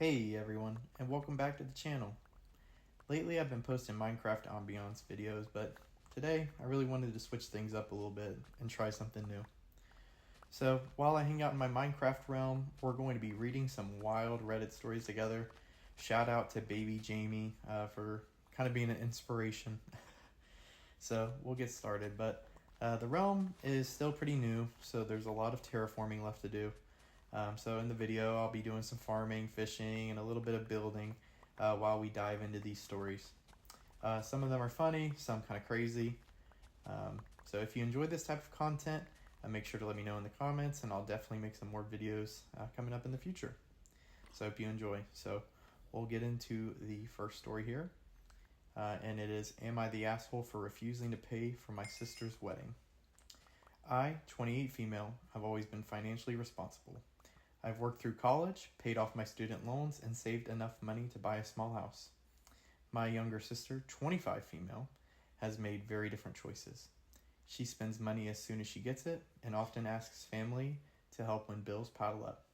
Hey everyone, and welcome back to the channel. Lately I've been posting Minecraft ambiance videos, but today I really wanted to switch things up a little bit and try something new. So while I hang out in my Minecraft realm, we're going to be reading some wild Reddit stories together. Shout out to baby Jamie for kind of being an inspiration. So we'll get started, but the realm is still pretty new, so there's a lot of terraforming left to do. So in the video, I'll be doing some farming, fishing, and a little bit of building while we dive into these stories. Some of them are funny, some kind of crazy. So if you enjoy this type of content, make sure to let me know in the comments, and I'll definitely make some more videos coming up in the future. So I hope you enjoy. So we'll get into the first story here. And it is, Am I the Asshole for Refusing to Pay for My Sister's Wedding? I, 28 female, have always been financially responsible. I've worked through college, paid off my student loans, and saved enough money to buy a small house. My younger sister, 25 female, has made very different choices. She spends money as soon as she gets it and often asks family to help when bills pile up.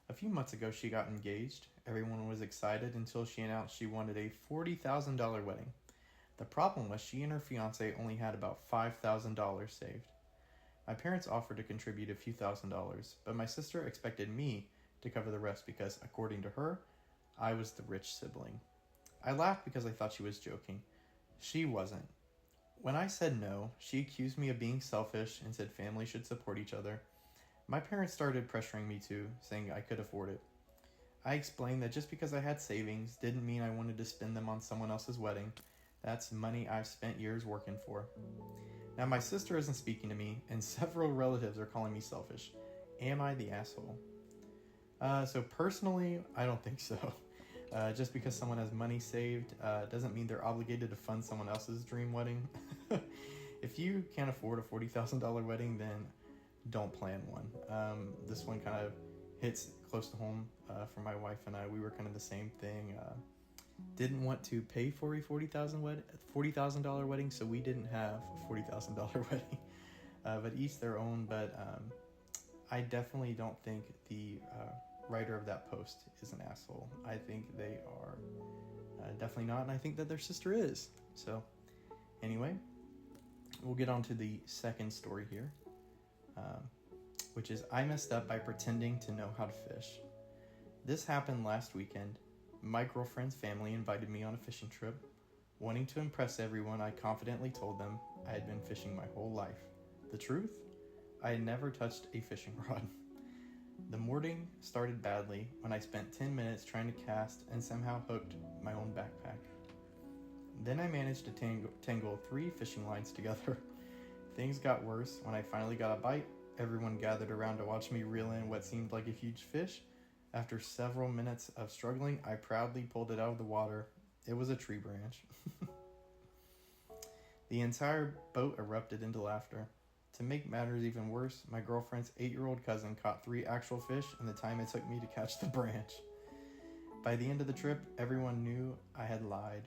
A few months ago, she got engaged. Everyone was excited until she announced she wanted a $40,000 wedding. The problem was she and her fiance only had about $5,000 saved. My parents offered to contribute a few $1,000s, but my sister expected me to cover the rest because, according to her, I was the rich sibling. I laughed because I thought she was joking. She wasn't. When I said no, she accused me of being selfish and said family should support each other. My parents started pressuring me too, saying I could afford it. I explained that just because I had savings didn't mean I wanted to spend them on someone else's wedding. That's money I've spent years working for. Now my sister isn't speaking to me, and several relatives are calling me selfish. Am I the asshole? So personally, I don't think so. Just because someone has money saved doesn't mean they're obligated to fund someone else's dream wedding. If you can't afford a $40,000 wedding, then don't plan one. This one kind of hits close to home for my wife and I. We were kind of the same thing. Didn't want to pay for a $40,000 wedding, so we didn't have a $40,000 wedding. But each their own. But I definitely don't think the writer of that post is an asshole. I think they are definitely not, and I think that their sister is. So anyway, we'll get on to the second story here, which is I messed up by pretending to know how to fish. This happened last weekend. My girlfriend's family invited me on a fishing trip. Wanting to impress everyone, I confidently told them I had been fishing my whole life. The truth? I had never touched a fishing rod. The morning started badly when I spent 10 minutes trying to cast and somehow hooked my own backpack. Then I managed to tangle 3 fishing lines together. Things got worse when I finally got a bite. Everyone gathered around to watch me reel in what seemed like a huge fish. After several minutes of struggling, I proudly pulled it out of the water. It was a tree branch. The entire boat erupted into laughter. To make matters even worse, my girlfriend's 8-year-old cousin caught 3 actual fish in the time it took me to catch the branch. By the end of the trip, everyone knew I had lied.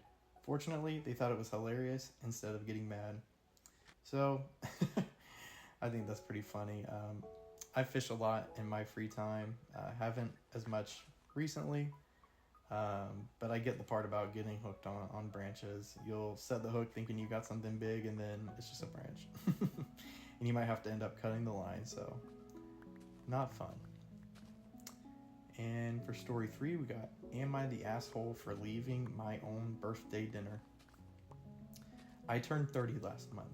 Fortunately, they thought it was hilarious instead of getting mad. So, I think that's pretty funny. I fish a lot in my free time. Haven't as much recently, but I get the part about getting hooked on branches. You'll set the hook thinking you got something big, and then it's just a branch. And you might have to end up cutting the line, so not fun. And for story 3, we got, Am I the asshole for leaving my own birthday dinner? I turned 30 last month.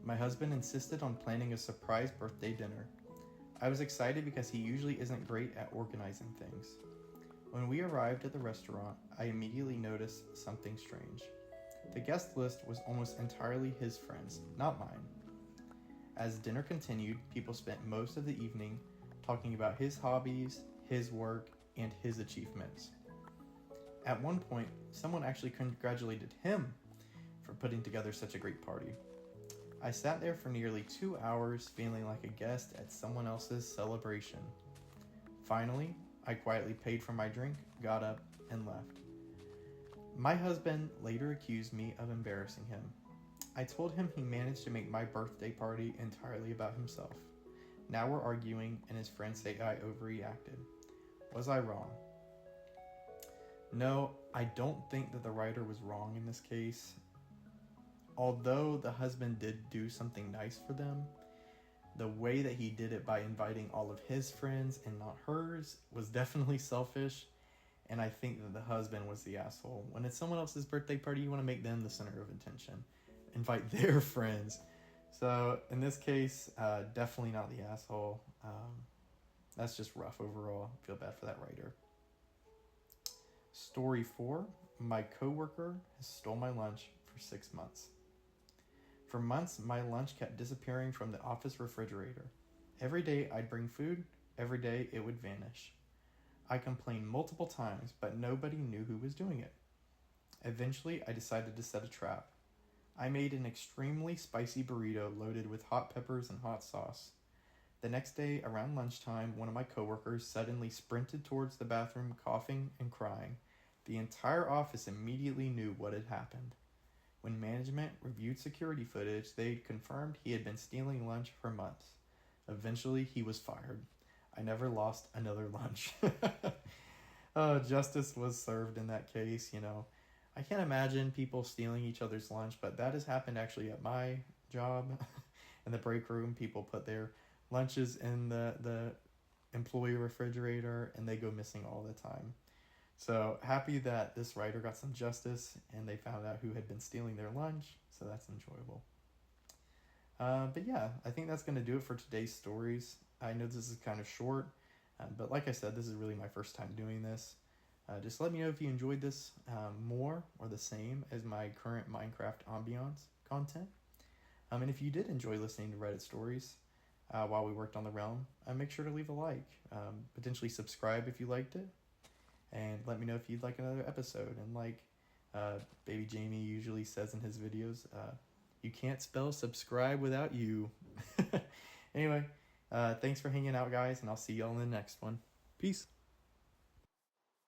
My husband insisted on planning a surprise birthday dinner. I was excited because he usually isn't great at organizing things. When we arrived at the restaurant, I immediately noticed something strange. The guest list was almost entirely his friends, not mine. As dinner continued, people spent most of the evening talking about his hobbies, his work, and his achievements. At one point, someone actually congratulated him for putting together such a great party. I sat there for nearly 2 hours feeling like a guest at someone else's celebration. Finally, I quietly paid for my drink, got up, and left. My husband later accused me of embarrassing him. I told him he managed to make my birthday party entirely about himself. Now we're arguing and his friends say I overreacted. Was I wrong? No, I don't think that the writer was wrong in this case. Although the husband did do something nice for them, the way that he did it by inviting all of his friends and not hers was definitely selfish. And I think that the husband was the asshole. When it's someone else's birthday party, you want to make them the center of attention. Invite their friends. So in this case, definitely not the asshole. That's just rough overall. I feel bad for that writer. Story 4. My coworker has stole my lunch for 6 months. For months, my lunch kept disappearing from the office refrigerator. Every day I'd bring food, every day it would vanish. I complained multiple times, but nobody knew who was doing it. Eventually, I decided to set a trap. I made an extremely spicy burrito loaded with hot peppers and hot sauce. The next day, around lunchtime, one of my coworkers suddenly sprinted towards the bathroom, coughing and crying. The entire office immediately knew what had happened. When management reviewed security footage, they confirmed he had been stealing lunch for months. Eventually, he was fired. I never lost another lunch. Justice was served in that case, you know. I can't imagine people stealing each other's lunch, but that has happened actually at my job. In the break room, people put their lunches in the employee refrigerator and they go missing all the time. So happy that this writer got some justice and they found out who had been stealing their lunch, so that's enjoyable. But yeah, I think that's going to do it for today's stories. I know this is kind of short, but like I said, this is really my first time doing this. Just let me know if you enjoyed this more or the same as my current Minecraft ambiance content. And if you did enjoy listening to Reddit stories while we worked on the realm, make sure to leave a like, potentially subscribe if you liked it, and let me know if you'd like another episode. And like Baby Jamie usually says in his videos, you can't spell subscribe without you. Anyway, thanks for hanging out, guys, and I'll see y'all in the next one. Peace.